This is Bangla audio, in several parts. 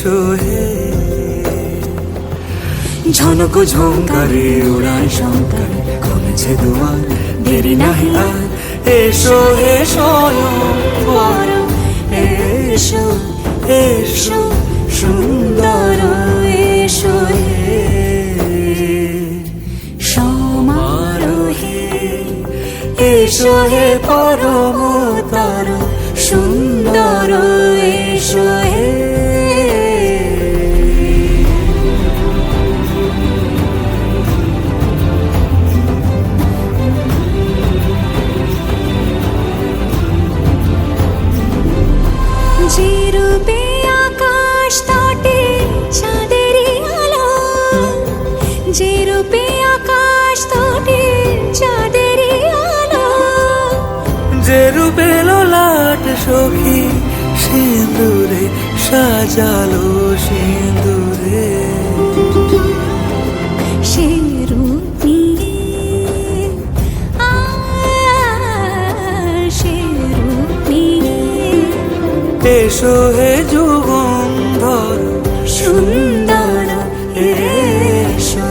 এসো হে ঝনক ঝঙ্কারে উড়ান শঙ্কার কমেছে দুয়ার দেরি নাহি আর এসো হে স্বয়ংবর এসো এসো সুন্দর এসো হে সমারোহে এসো হে পরমতর সুন্দর এসো হে যে রূপে আকাশ তটে চাঁদেরই আলো, যে রূপে আকাশ তটে চাঁদেরই আলো, যে রূপে ললাট সখী সিঁদুরে সাজালো সিঁদুরে সে রূপ নিয়ে সে রূপ নিয়ে এসো হে যুগন্ধর সুন্দর এসো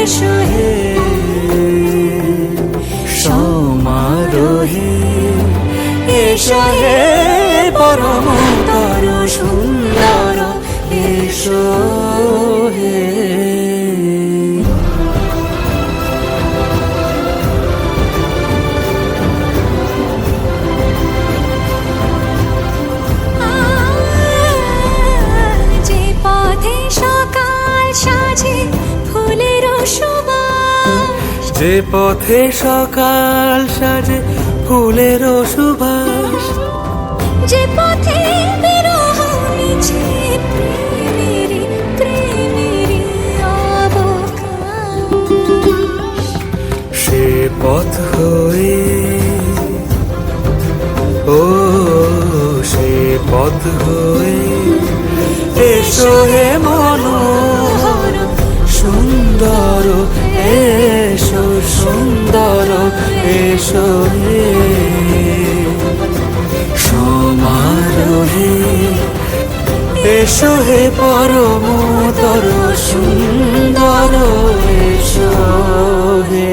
এসো হে সমারোহে এসো হে পরমতর সুন্দর এসো হে যে পথে সকাল সাজে ফুলের সুবাস, যে পথে সকাল সাজে ফুলের সুবাস, যে পথে বিরহ মিছে প্রেমের প্রেমের অবকাশ, সে পথ হয়ে ও সে পথ হয়ে এসো হে মনোহর সুন্দর এসো সুন্দর এসো হে সমারোহে এসো হে পরমতর সুন্দর এসো হে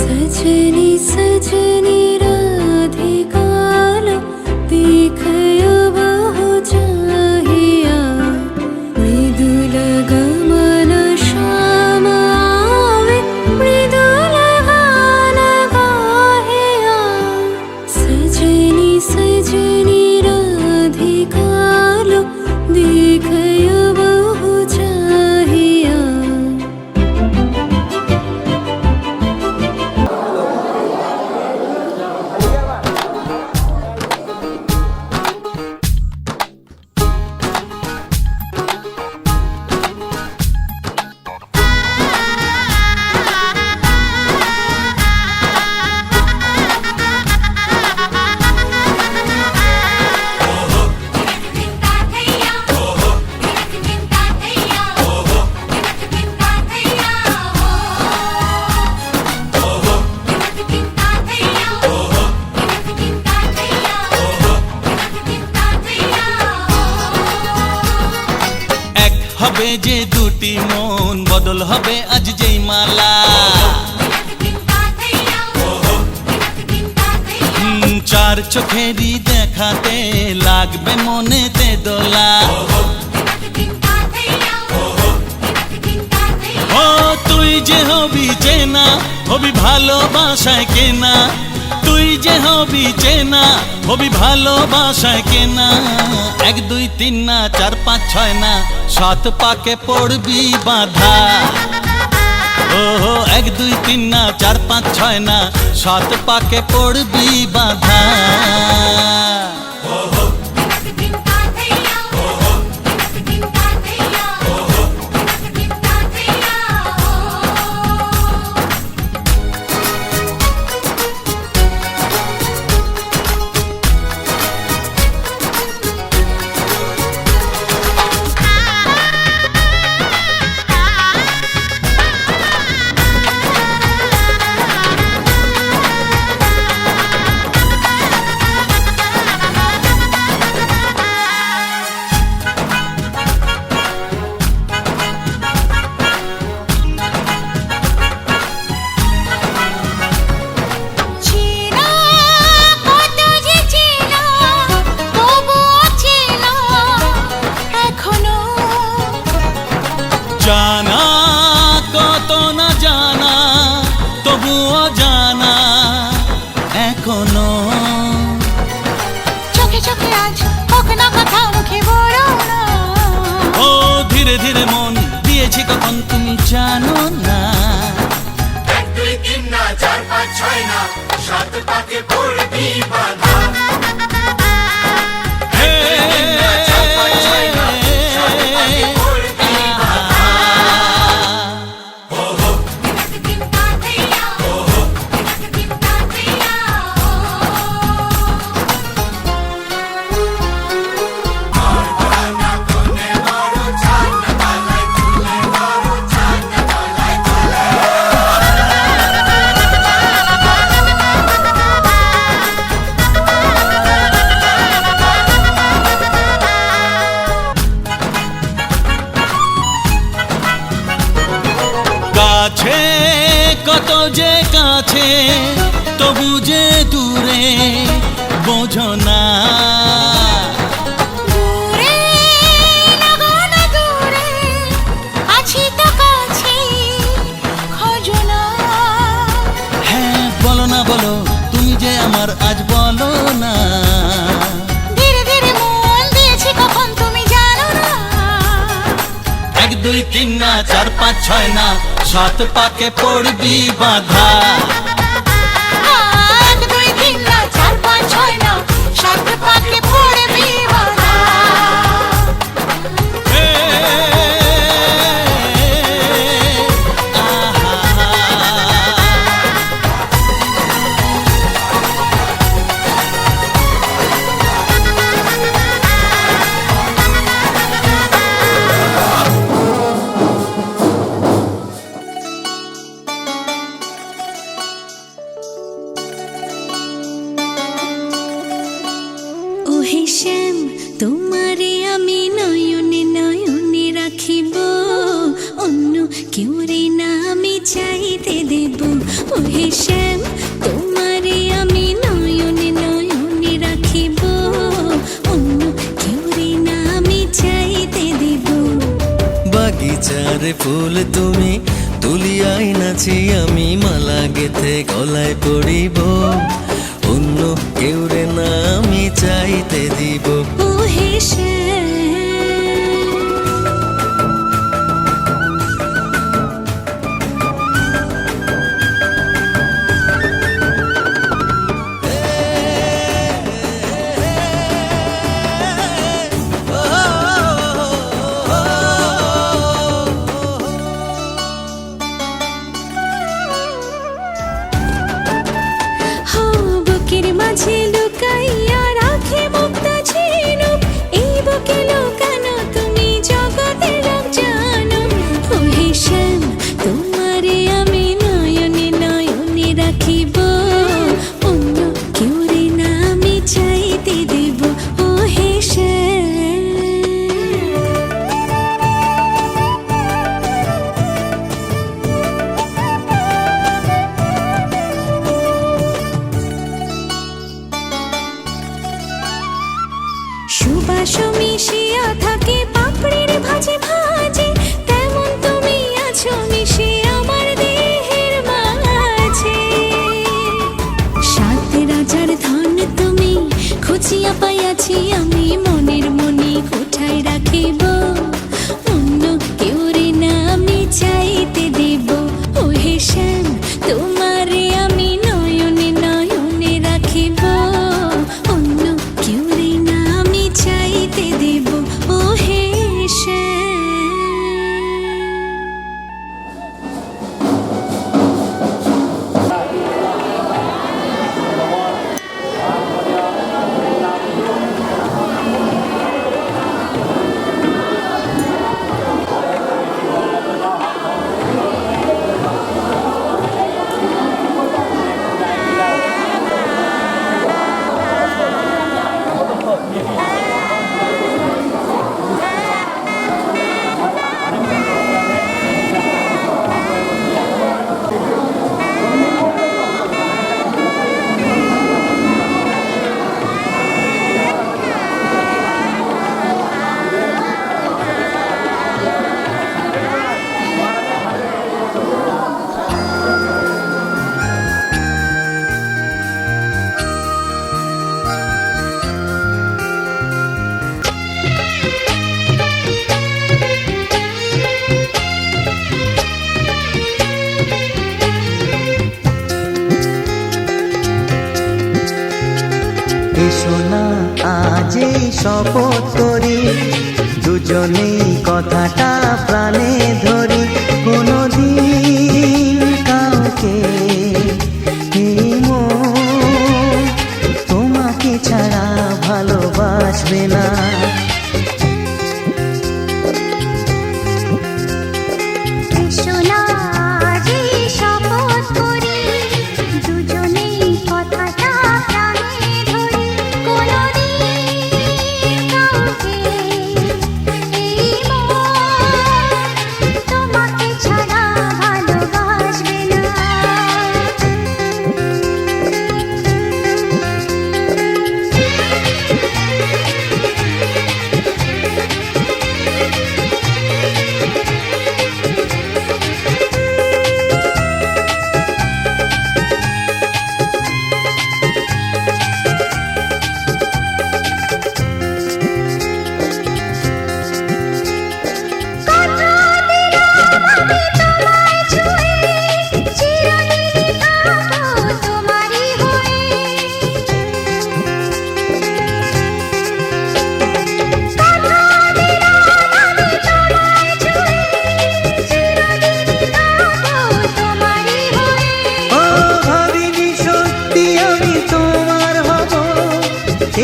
सजनी सजनी राधिकाल देखयो बहु चाहिया, मृदुल गमन श्याम आवे मृदुल गान गाहिया, सजनी सजनी राधिकाल देखयो बहु चाहिया। হবে যে দুটি মন, বদল হবে আজ যেই মালা। চার চোখেরই দেখাতে লাগবে মনেতে দোলা। ও তুই যে হবি চেনা, হবি ভালোবাসায় কেনা। তুই যে হবি চেনা, হবি ভালোবাসায় কেনা। 1 2 3 না 4 5 6 না 7 পাকে পড়বি বাঁধা। ও 1 2 3 না 4 5 6 না 7 পাকে পড়বি বাঁধা। জানা কত না জানা, তবুও জানা এখনো। চোখে চোখে আজ হোক না কথা, মুখে বলো না। ও ধীরে ধীরে মন দিয়েছি কখন তুমি জানো না। 1 2 3 না 4 5 6 না 7 পাকে পড়বি বাঁধা। হে, কাছে কত যে কাছে, তবু যে দূরে বোঝো না। দূরে লাগো না দূরে, আছি তো কাছে, খোঁজো না। হ্যাঁ বলো না বলো, তুমি যে আমার আজ বলো না। ধীরে ধীরে মন দিয়েছি কখন তুমি জানো না। 1 2 3 না 4 5 6 না 7 পাকে পড়বি বাঁধা। 1 2 3 না 4 5 6 না 7 পাকে পড়বি বাঁধা। হে, আহা। ওহে শ্যাম, তোমারে আমি নয়নে নয়নে রাখিব, অন্য কেউ রে না আমি চাইতে দেব। ওহে শ্যাম, তোমারে আমি নয়নে নয়নে রাখিব, অন্য কেউ রে না আমি চাইতে দেব। বাগিচার ফুল তুমি তুলিয়াই নাচি, আমি মালা গেথে গলায় পড়িব, অন্য কেউ রে না আমি চাইতে দিব। ওহে শ্যাম, বুকের মাঝে লুকাইয়া রাখে মুক্তা ঝিনুক, এই বুকে আছি আমি মনের মনি কোঠায় রাখিব অন্য কেউ রে না আমি চাইতে দেব ও হে শ্যাম তোমারে আমি নয়নে নয়নে রাখিব অন্য কেউ রে না আমি চাইতে দেব ও হে শ্যাম। এসো না আজ এই শপথ করি দুজনেই কথাটা প্রাণে ধরি কোনোদিন কাউকে এই মন তোমাকে ছাড়া ভালোবাসবে না।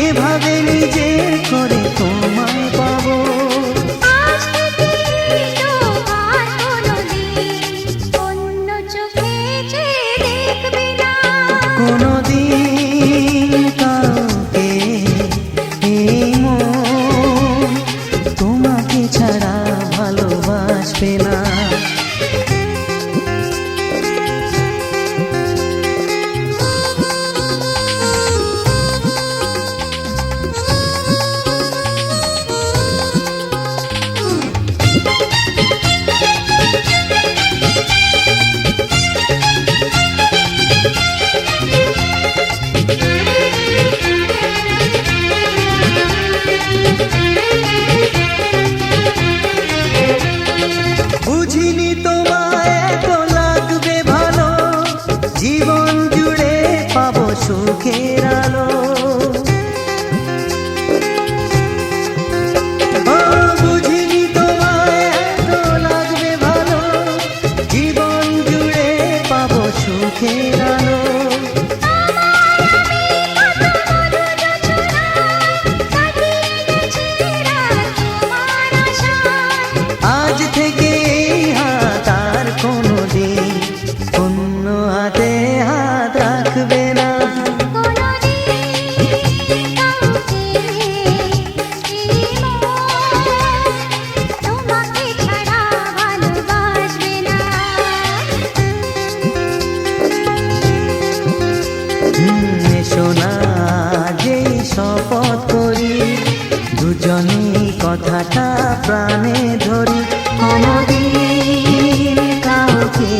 এভাবে নিজের করে তোমায় পাবো কোনোদিন কাউকে এই মন তোমাকে ছাড়া ভালোবাসবে না। বুঝিনি তোমায় এত লাগবে ভালো জীবন জুড়ে পাবো সুখের আলো। বুঝিনি তোমায় এত লাগবে ভালো জীবন জুড়ে পাবো সুখের আলো। আজ থেকে হাত আর কোনোদিন অন্য হাতে হাত রাখবে না। এসো না যেই শপথ করি দুজনেই কথাটা প্রাণে ধরি কোনোদিন কাউকে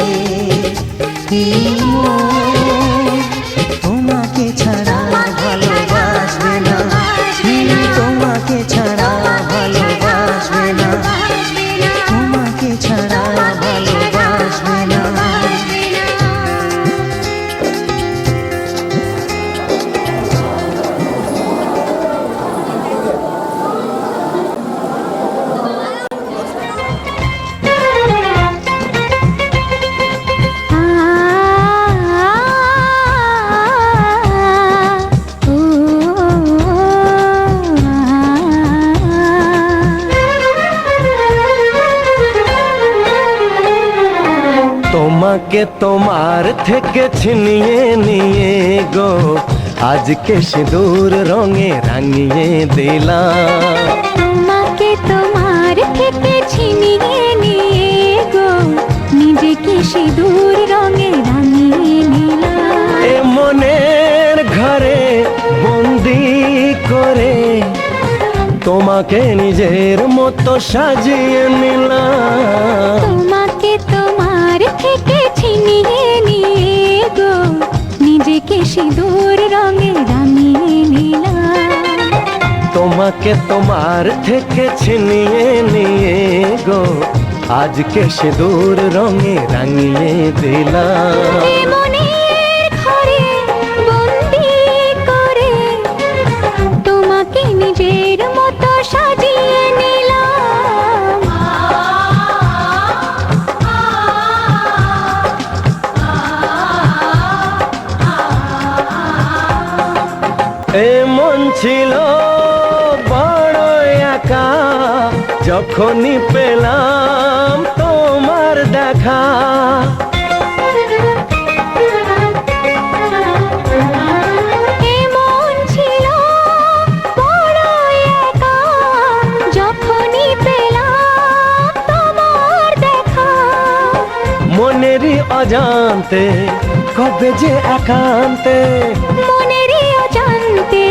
এই মন তোমাকে ছাড়া ভালোবাসবে না। তোমাকে তোমার থেকে ছিনিয়ে নিয়ে গো আজকে সিঁদুর রঙে রাঙিয়ে দিলাম। তোমাকে তোমার থেকে ছিনিয়ে নিয়ে গো নিজেকে সিঁদুর রঙে রাঙিয়ে নিলাম। এ মনের ঘরে বন্দি করে তোমাকে নিজের মতো সাজিয়ে নিলাম। তোমাকে তোমার থেকে ছিনিয়ে নিয়ে গো নিজেকে সিঁদুর রঙে রাঙিয়ে নিলাম। তোমাকে তোমার থেকে ছিনিয়ে নিয়ে গো আজকে সিঁদুর রঙে রাঙিয়ে দিলাম। এ মনের ঘরে বন্দি করে তোমাকে নিজের মতো সাজিয়ে নিলাম। এ মন ছিল বড় একা যখনই পেলাম তোমার দেখা। এমন ছিল বড় একা যখনই পেলাম তোমার দেখা। মনেরই অজান্তে কবে যে একান্তে, মনেরই অজান্তে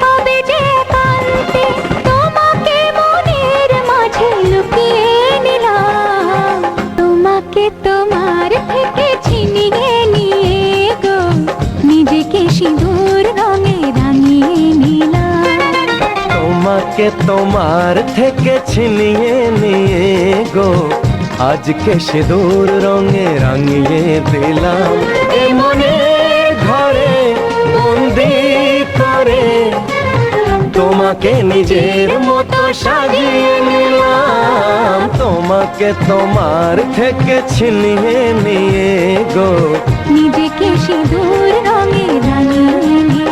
কবে যে একান্তে তোমাকে মনের মাঝে লুকিয়ে নিলাম। তোমাকে তোমার থেকে ছিনিয়ে নিয়ে গো নিজেকে সিঁদুর রঙে রাঙিয়ে নিলাম। তোমাকে তোমার থেকে ছিনিয়ে নিয়ে গো আজকে সিঁদুর রঙে রাঙিয়ে দিলাম। এ মনের ঘরে বন্দি করে তোমাকে নিজের মতো সাজিয়ে নিলাম। তোমাকে তোমার থেকে ছিনিয়ে নিয়ে গো নিজেকে সিঁদুর রঙে রাঙিয়ে নিলাম।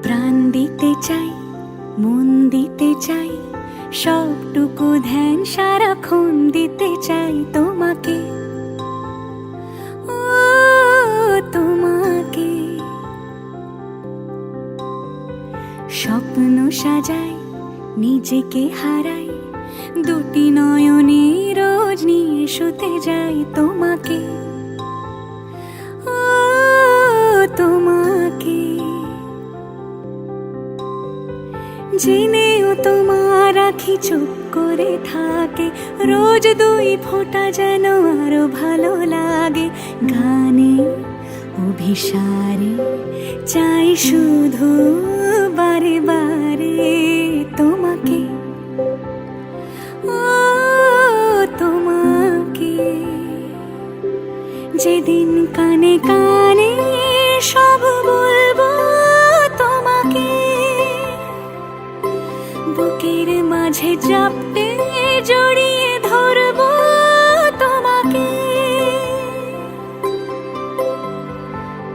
প্রাণ দিতে চাই, মন দিতে চাই, সবটুকু ধ্যান সারাক্ষণ দিতে চাই তোমাকে, ও তোমাকে। স্বপ্ন সাজাই, নিজেকে হারাই, দুটি নয়নে রোজ নিয়ে শুতে যাই তোমাকে, ও তোমাকে। জেনেও তোমার আখি চুপ করে থাকে, রোজ দুই ফোঁটা যেন আরো ভালো লাগে। গানে অভিসারে চাই শুধু বারে বারে তোমাকে, ও তোমাকে। যেদিন কানে কানে সব বলবো তোমাকে, বুকের মাঝে চাপতে জড়িয়ে ধরবো তোমাকে।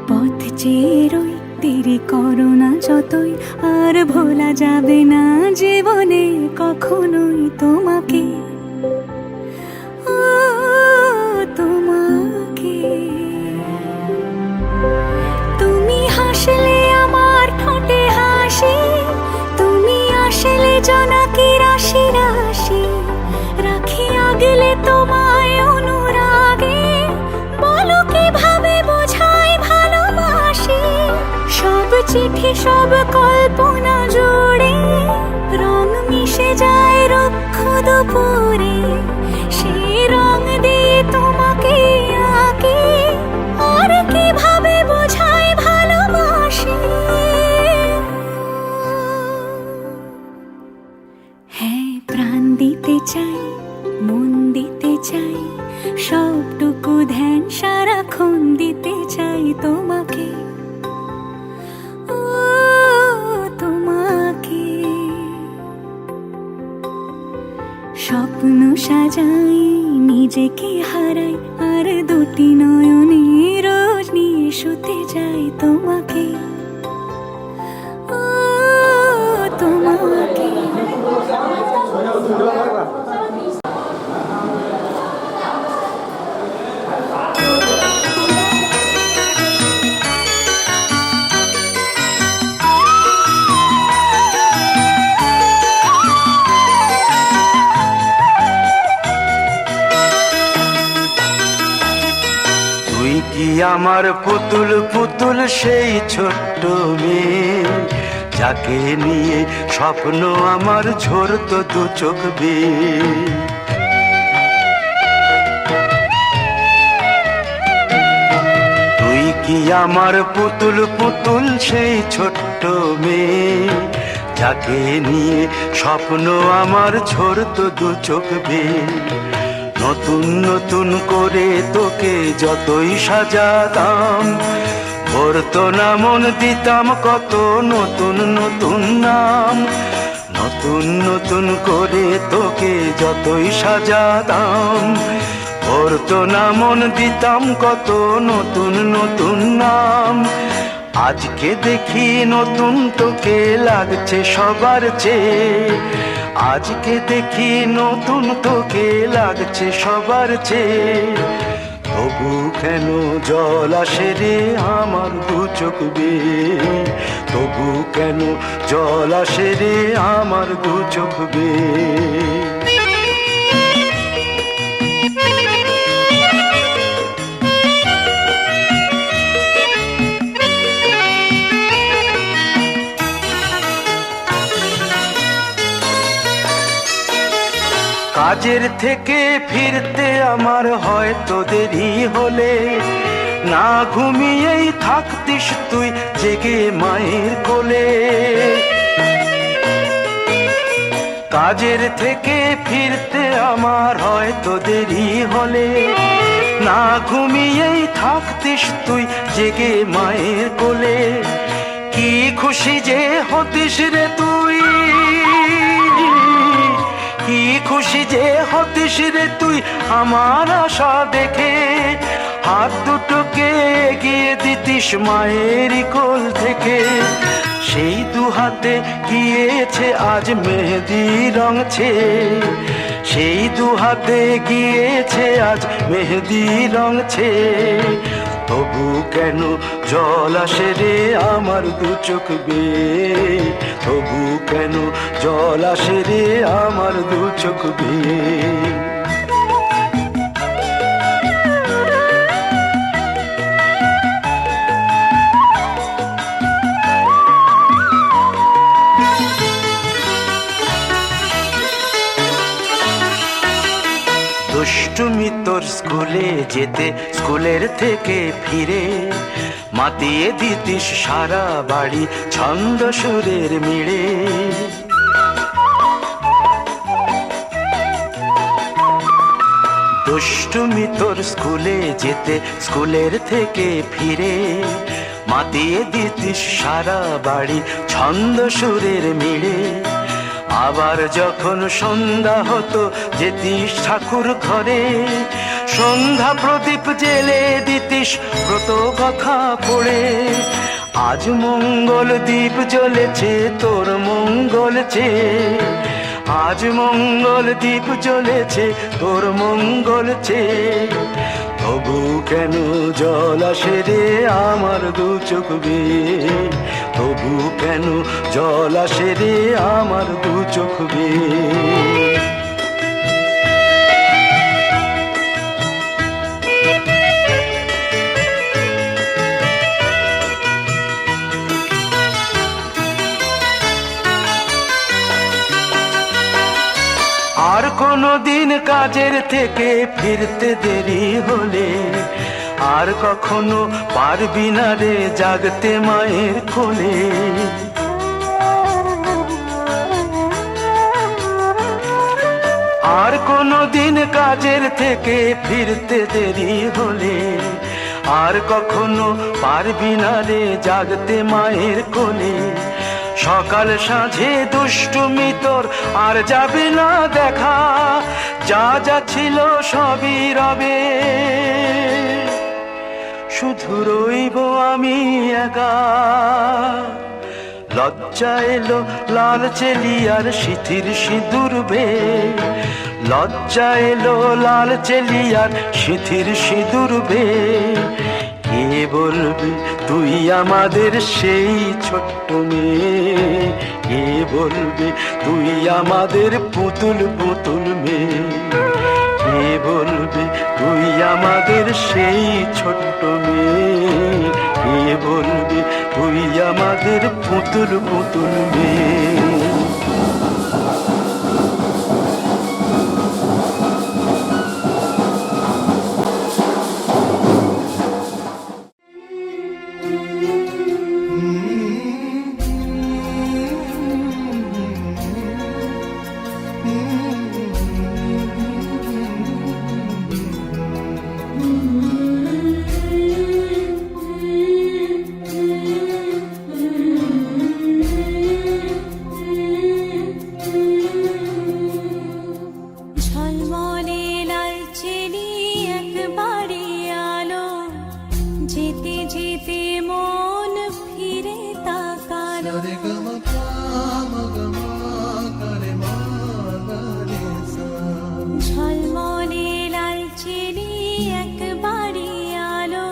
পথ চেয়ে রই, দেরি করো না যতই, আর ভোলা যাবে না জীবনে কখনোই তোমাকে, ও তোমাকে। তুমি হাসলে আমার ঠোঁটে হাসি, তুমি আসলে জোনাকি রাশি রাশি, রাখি আগলে তোমায় অনুরাগে, বলো কিভাবে বোঝাই ভালোবাসি। সব চিঠি সব কল্পনা জুড়ে রং মিশে যায় রুক্ষ দুপুরে, সেই রং দিয়ে তোমাকে আঁকি, আর কিভাবে বোঝাই ভালোবাসি। যাই, নিজেকে হারাই, আর দুটি নয়নে রোজ নিয়ে শুতে যাই তোমাকে, ও তোমাকে। তুই কি আমার পুতুল পুতুল সেই ছোট্ট মেয়ে, যাকে নিয়ে স্বপ্ন আমার ঝরতো দু চোখ বেয়ে। তুই কি আমার পুতুল পুতুল সেই ছোট্ট মেয়ে, যাকে নিয়ে স্বপ্ন আমার ঝরতো দু চোখ বেয়ে। নতুন নতুন করে তোকে যতই সাজাতাম, ভরতো না মন, দিতাম কত নতুন নতুন নাম। নতুন নতুন করে তোকে যতই সাজাতাম, ভরতো না মন, দিতাম কত নতুন নতুন নাম। আজকে দেখি নতুন তোকে লাগছে সবার চেয়ে, আজকে দেখি নতুন তোকে লাগছে সবার চেয়ে। তবু কেন জল আসে রে আমার দু চোখ বেয়ে, তবু কেন জল আসে রে আমার দু চোখ বেয়ে। কাজের থেকে ফিরতে আমার হয়তো দেরি হলে, না ঘুমিয়েই থাকতিস তুই জেগে মায়ের কোলে। কাজের থেকে ফিরতে আমার হয়তো দেরি হলে, না ঘুমিয়েই থাকতিস তুই জেগে মায়ের কোলে। কি খুশি যে হতিস রে তুই, কি খুশি যে হতিস রে তুই আমার আশা দেখে। হাত দুটোকে এগিয়ে দিতিস মায়ের কোল থেকে, সেই দু হাতে গিয়েছে আজ মেহেদি রং ছেয়ে। সেই দু হাতে গিয়েছে আজ মেহেদি রং ছেয়ে। তবু কেন জল আসে রে আমার দু চোখ বেয়ে, তবু কেন জল আসে রে আমার দু চোখ বেয়ে। দুষ্টুমি তোর স্কুলে যেতে, স্কুলের থেকে ফিরে মাতিয়ে দিতিস সারা বাড়ি ছন্দ সুরের মিড়ে। দুষ্টুমি তোর স্কুলে যেতে, স্কুলের থেকে ফিরে মাতিয়ে দিতিস সারা বাড়ি ছন্দ সুরের মিড়ে। আবার যখন সন্ধ্যা হতো যেতিস ঠাকুর ঘরে, সন্ধ্যা প্রদীপ জেলে দিতিস ব্রত কথা পড়ে। আজ মঙ্গল দ্বীপ জ্বলেছে তোর মঙ্গল চেয়ে, আজ মঙ্গল দ্বীপ জ্বলেছে তোর মঙ্গল চেয়ে। তবু কেন জল আসে রে আমার দু চোখ বেয়ে, তবু কেন জল আসে রে আমার দু চোখ বেয়ে। আর কোনো দিন কাজের থেকে ফিরতে দেরি হলে, আর কখনো পারবি না রে জাগতে মায়ের কোলে। আর কোনো দিন কাজের থেকে ফিরতে দেরি হলে, আর কখনো পারবি না রে জাগতে মায়ের কোলে। সকাল সাঁঝে দুষ্টুমি তোর আর যাবে না দেখা, যা যা ছিল সবই রবে, শুধু রইব আমি একা। লজ্জা এলো লাল চেলিয়ার সিথির সিঁদুর বে, লজ্জা এলো লাল চেলিয়ার সিথির সিঁদুর বে। কে বলবে তুই আমাদের সেই ছোট্ট মেয়ে, কে বলবে তুই আমাদের পুতুল পুতুল মেয়ে, কে বলবে তুই আমাদের সেই ছোট্ট মেয়ে, কে বলবে তুই আমাদের পুতুল পুতুল মেয়ে। ঝলমলে লাল চেলি একবারে আলো, যেতে যেতে মন ফিরে তাকালো। ঝলমলে লাল চেলি একবারে আলো,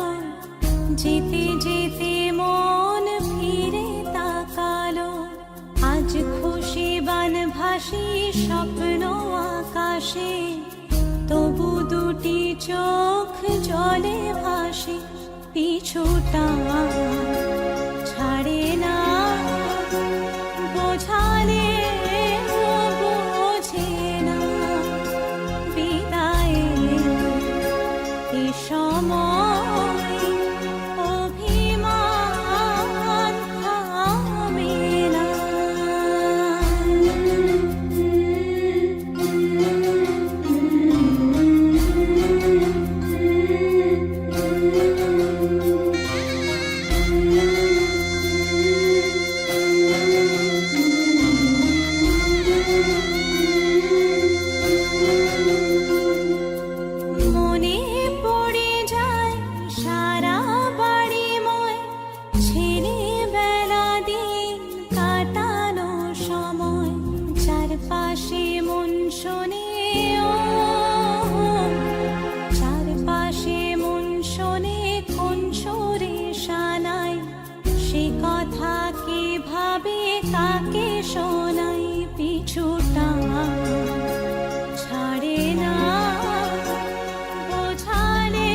যেতে যেতে মন ফিরে তাকালো। আজ খুশি বান ভাসি স্বপ্ন আকাশে, তবু দুটি চোখ জলে ভাসে। পিছুটা ছাড়ে না, বোঝালে বোঝে না। বিদায় এ সময় অভিমান থামে না। মনে পড়ে যায় সারা বাড়িময়, ছেলেবেলা দিন কাটানো সময়। চারপাশে মন শোনে ও, চারপাশে মন শোনে কোন সুরে শানাই। সে কথা কে ভাবে কাকে শোনাই। পিছুটা ছাড়ে না, বোঝালে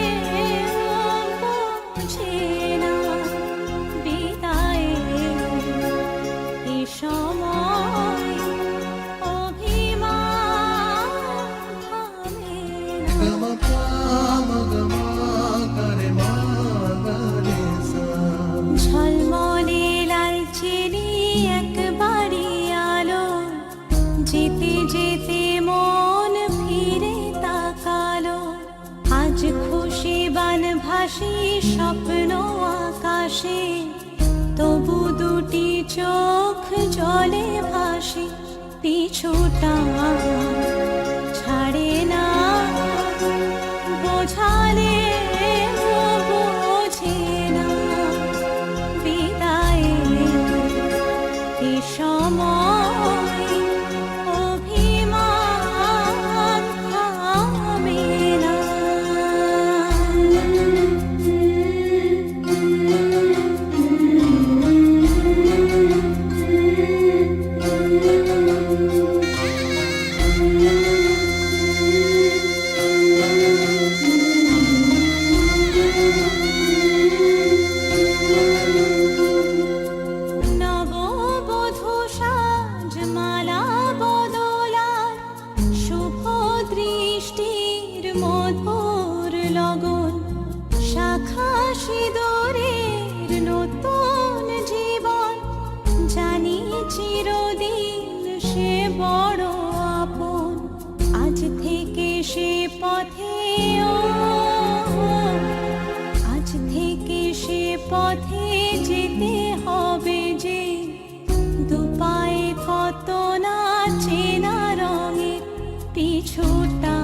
বোঝে না। বিদায় এ সময় অভিমান থামে না। ঝলমলে লাল চেলি একবারে আলো, যেতে যেতে মন ফিরে তাকালো। আজ খুশি বান ভাসি স্বপ্ন আকাশে, তবু দুটি চোখ জলে ভাসে। পিছুটা ছাড়ে না, বোঝালে বোঝে না। বিদায় এ সময় অভিমান থামে না। নববধূ সাজমালা বদলার, শুভ দৃষ্টির মধুর লগন। শাখা সিঁদুরের নতুন জীবন, জানি চিরদিন সে বড় আপন। আজ থেকে সে পথে ও, আজ থেকে সে পথে যেতে হবে যে। দুপায়ে কত না চেনা রঙের পিছুটা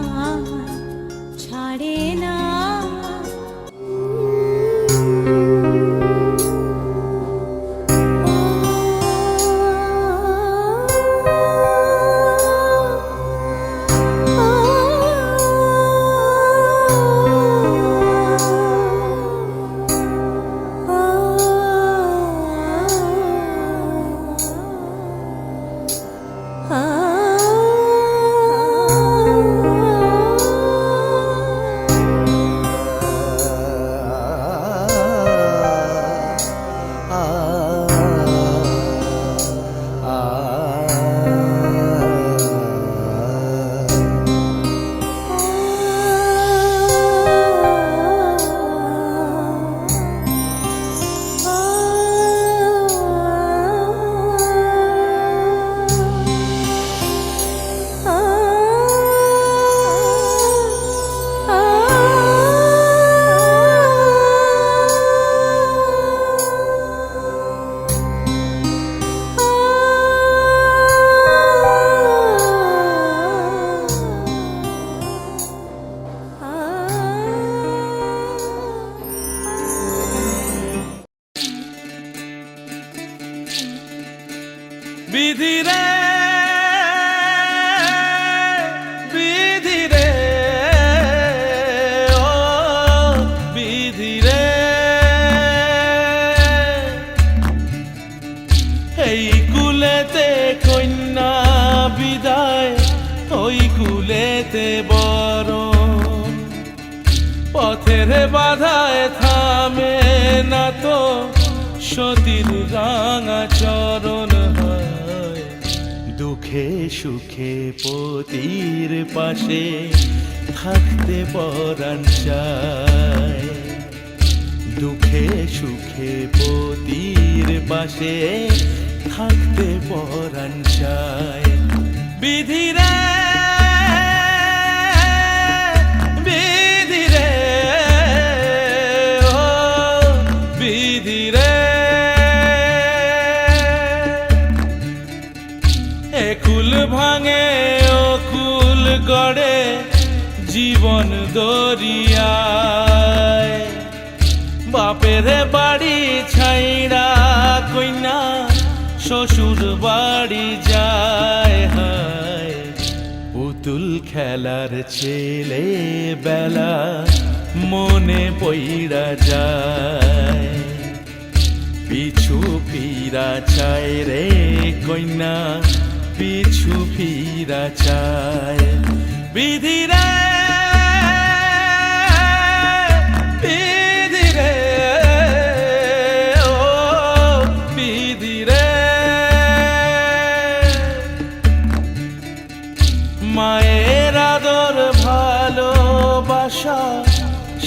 বিধি রে বিধি রে ও বিধি রে এই কুলেতে কন্যা বিদায় ওই কুলেতে বরণ পথের বাধায় থামে না তো সতীর রাঙা চরণ হয় দুঃখে সুখে পতির পাশে থাকতে পরাণ চায় দুঃখে সুখে পতির পাশে থাকতে পরাণ চায় বিধি রে বিধি রে ও বিধি রে একুল ভাঙে ও কুল গড়ে জীবন দরিয়ায় বাপের বাড়ি ছাইড়া কইনা শ্বশুর বাড়ি যায় হায় পুতুল খেলার ছেলে বেলা মনে পইড়া যায় পিছু ফিরা চায় রে কইনা পিছু ফিরা চায় বিধি রে বিধি রে ও বিধি রে মায়ের আদর ভালোবাসা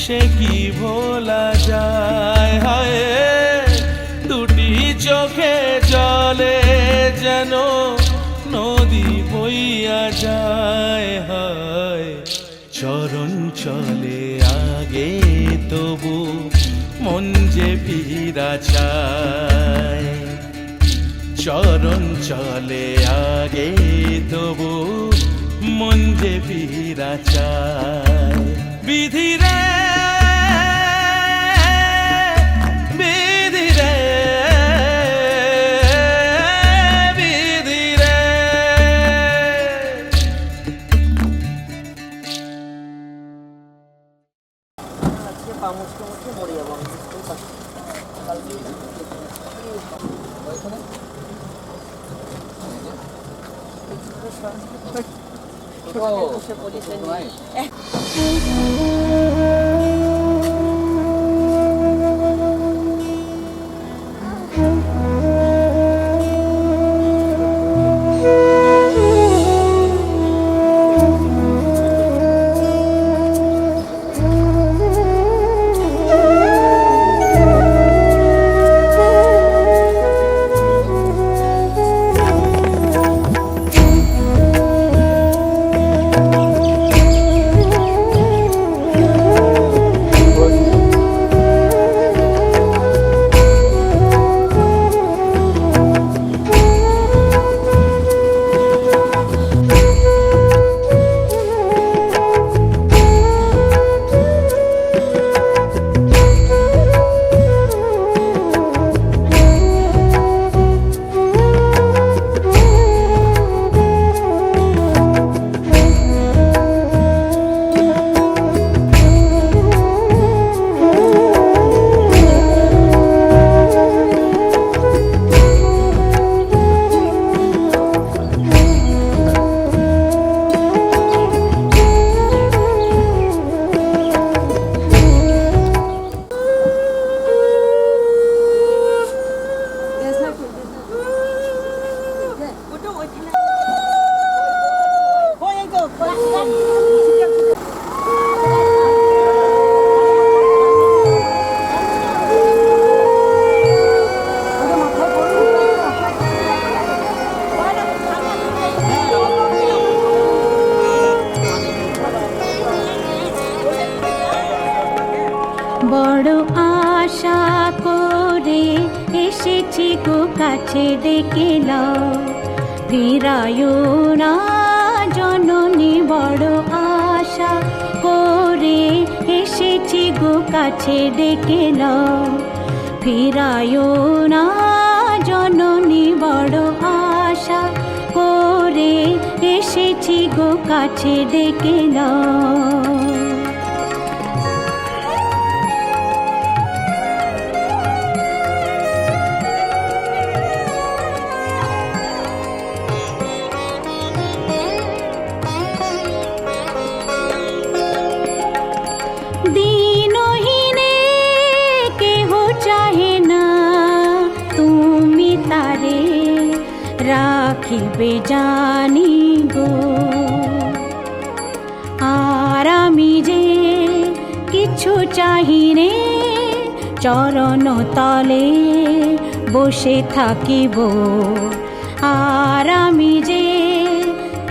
সে কি ভোলা যায় হায় দুটি চোখে জলে যেন নদী বইয়া যায় হায় চরণ চলে আগে তবু মন যে ফিরা চায় চরণ চলে আগে তবু মন যে ফিরা চায় বিধি রে বিধি রে বিধি রে বড় আশা করে এসেছি গো কাছে ডেকে নাও ফিরায়ো না জননী বড় আশা করে এসেছি গো কাছে ডেকে নাও ফিরায়ো না জননী বড় আশা কাছে ডেকে নাও। দিনহীনে কেহ চাহে না তুমি তারে রাখিবে জানি গো। আর আমি যে কিছু চাহিনে চরণ তলে বসে থাকিব। আর আমি যে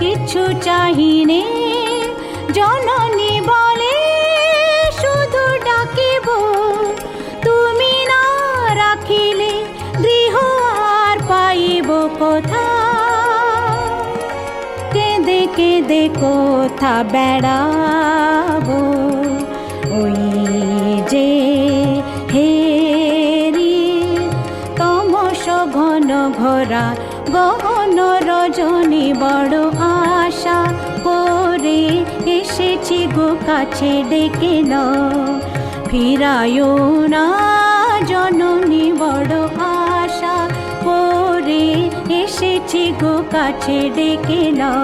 কিছু চাহিনে জননী বলে শুধু ডাকিব। তুমি না রাখিলে গৃহ আর পাইব কোথা। কেঁদে কেঁদে কোথা বেড়াবো ওই যে হেরি তমস ঘন ঘোরা গহন রজনী বড় আশা করে এসেছি গো কাছে ডেকে নাও। ফিরায়ো না জননী বড় আশা করে এসেছি গো কাছে ডেকে নাও।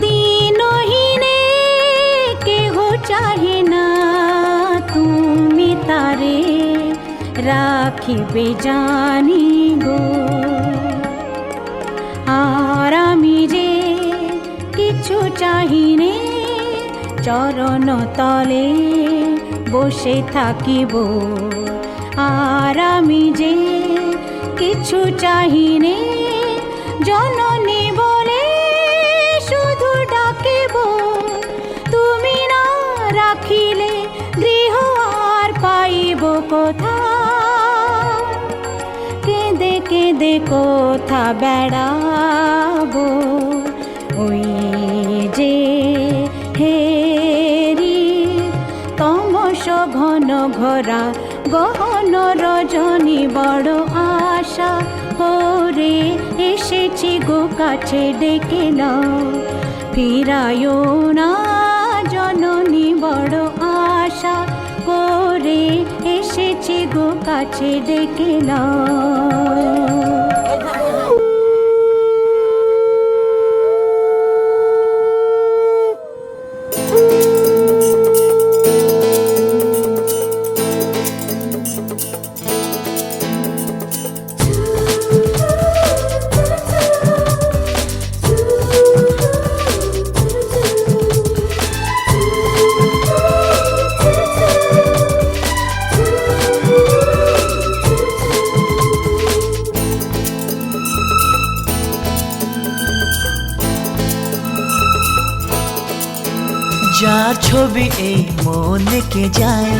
দিনহীনে কেহ চাহে না তুমি তারে রাখিবে জানি গো। আর আমি যে কিছু চাহিনে চরণ তলে বসে থাকিব। আর আমি যে কিছু চাহিনে জননী বলে শুধু ডাকিব। তুমি না রাখিলে গৃহ আর পাইব কোথা। কেঁদে কেঁদে কোথা বেড়াবো ওই যে হেরি তমস ঘন ঘোরা গহন রজনী বড় আশা করে এসেছি গো কাছে ডেকে নাও। ফিরায়ো না জননী বড় আশা করে এসেছি গো কাছে ডেকে নাও। যার ছবি এই মনে কে যায়,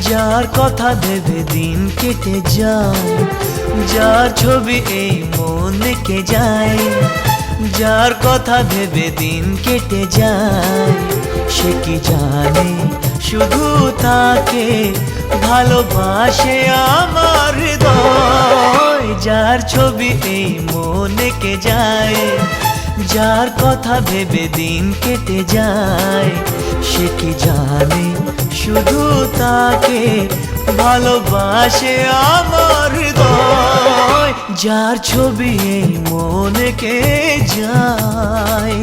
যার কথা ভেবে দিন কেটে যায়। যার ছবি এই মনে কে যায়, যার কথা ভেবে দিন কেটে যায়। সে কি জানে শুধু তাকে ভালোবাসে আমার হৃদয়। যার ছবি এই মনে কে যায়, যার কথা ভেবে দিন কেটে যায়। সে কি জানে শুধু তাকে ভালোবাসে আমার হৃদয়। যার ছবি এই মনে কে যায়।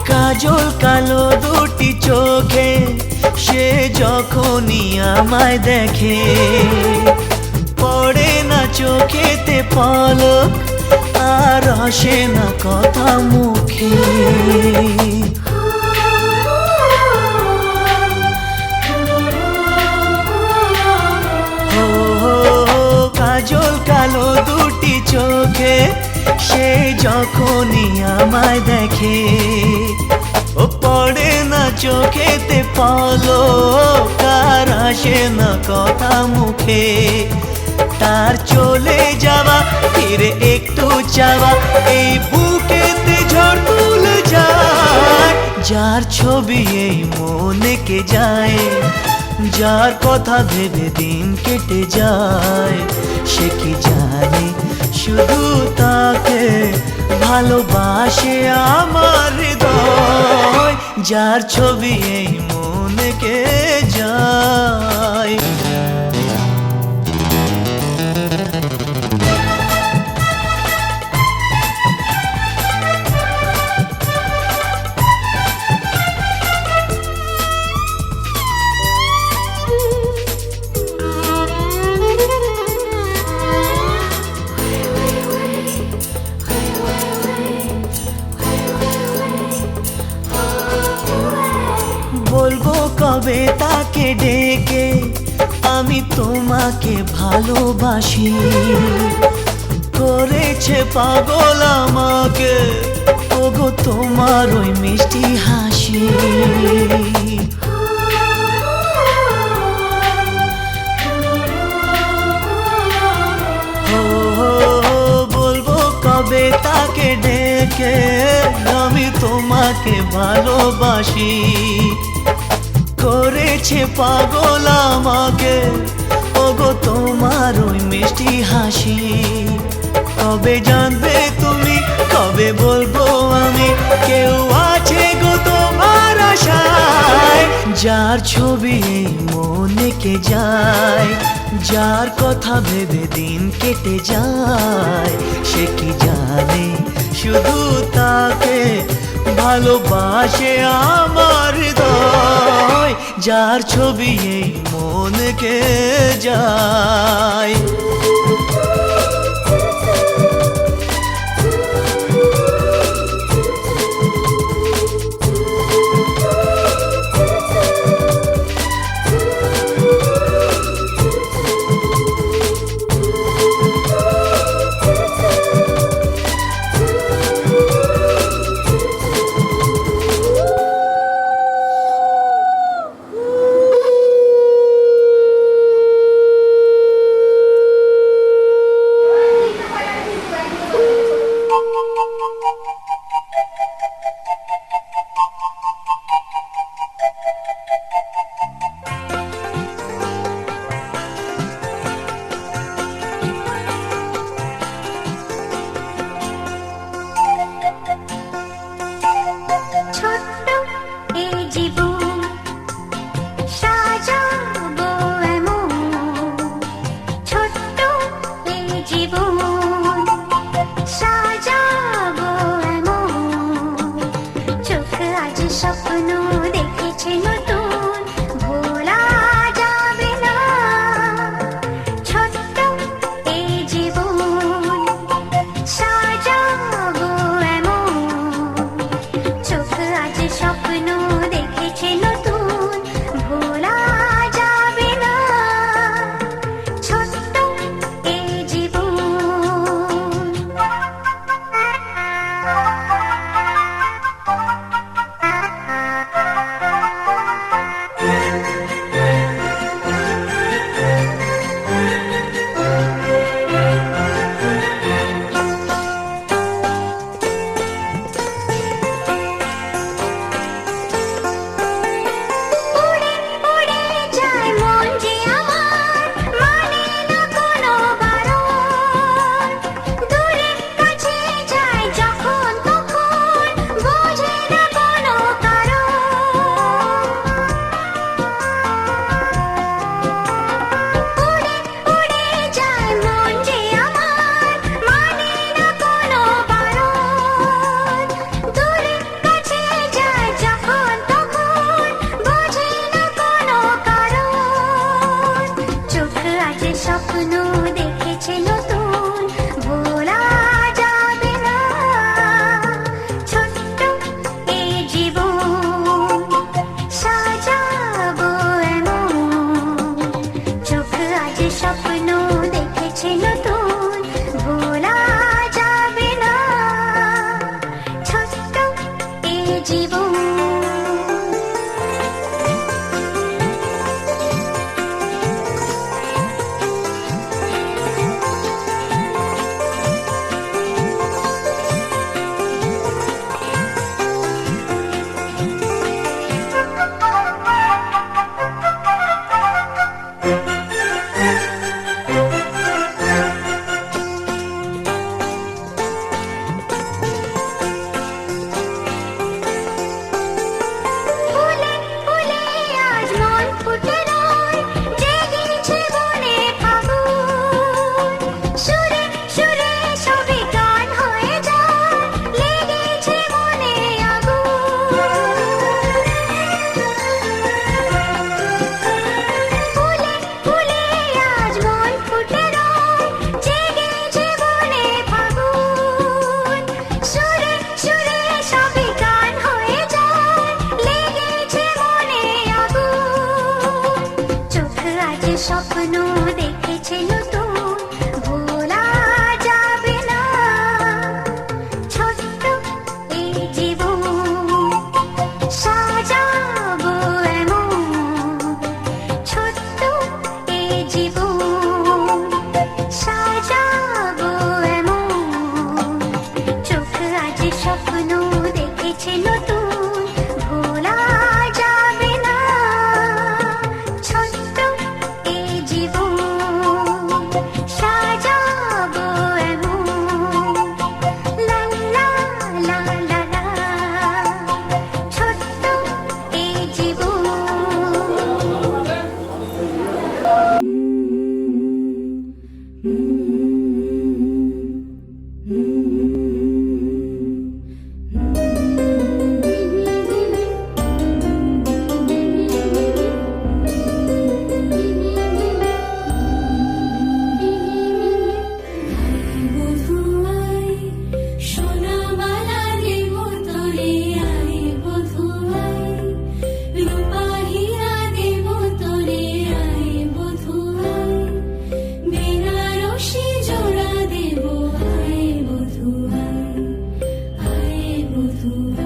কাজল কালো দুটি চোখে সে যখনই আমায় দেখে পড়ে না চোখেতে পলক আর আসে না কথা মুখে। ও কাজল কালো দুটি চোখে সে যখনই আমায় দেখে ও পড়ে না চোখেতে পলক আর আসে না কথা মুখে। তার চলে যাওয়া ফিরে একটু চাওয়া এই বুকেতে ঝড় তুলে যায়। যার ছবি এই মনে কে যায়, যার কথা ভেবে দিন কেটে যায়, সে কি জানে শুধু তাকে ভালোবাসে আমার হৃদয়। যার ছবি এই মনে কে যায়। বলবো কবে তাকে ডেকে আমি তোমাকে ভালোবাসি, করেছে পাগল আমাকে ওগো তোমার ওই মিষ্টি হাসি। বলবো কবে তাকে ডেকে আমি তোমাকে ভালোবাসি, করেছে পাগল আমাকে ওগো তোমার ওই মিষ্টি হাসি। কবে জানবে তুমি, কবে বলবো আমি, কেউ আছে গো তোমার আশায়। যার ছবি এই মনে কে যায়, যার কথা ভেবে দিন কেটে যায়, সে কি জানে শুধু তাকে ভালোবাসে আমার হৃদয়। যার ছবি এই মনে কে যায়। জীবন ফুলে ফুলে আজ মন ফুটে রয় জেগেছে বনে ফাগুন সুরে সুরে সবে গান হয়ে যায় লেগেছে মনে আগুন ফুলে ফুলে আজ মন ফুটে রয় জেগেছে বনে ফাগুন সুরে সুরে সবে গান হয়ে যায় লেগেছে মনে আগুন চোখ আজ স্বপ্ন দেখেছে নতুন ভোলা যাবে না ছোট্ট এই জীবন সাজাবো এমন ছোট্ট এই জীবন সাজাবো এমন চোখ আজ স্বপ্ন দেখেছে নতুন ভোলা যাবে না ছোট্ট এই জীবন সাজাবো এমন লা লা লা লা লা ছোট্ট এই জীবন বধুয়াই সোনামালা দেব তোরে আয় বধুয়াই রূপা হীরা দেব তোরে আয় বধুয়াই বেনারসি জোড়া দেব আয় বধুয়াই আয় বধুয়াই